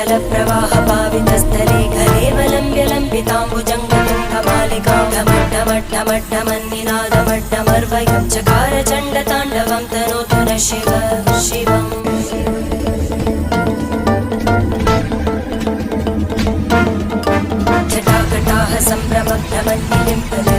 जलप्रवाहपावितस्थले कलेवलम्ब्य लम्बिताम्बुजङ्गतुङ्गमालिकां ढमड्ढमड्ढमड्ढमन्निनादमड्ढमर्वयं चकार चण्डताण्डवं तनोतु नः शिव शिवम् जटाकटाः सम्भ्रमभ्रमन्निलिम्बले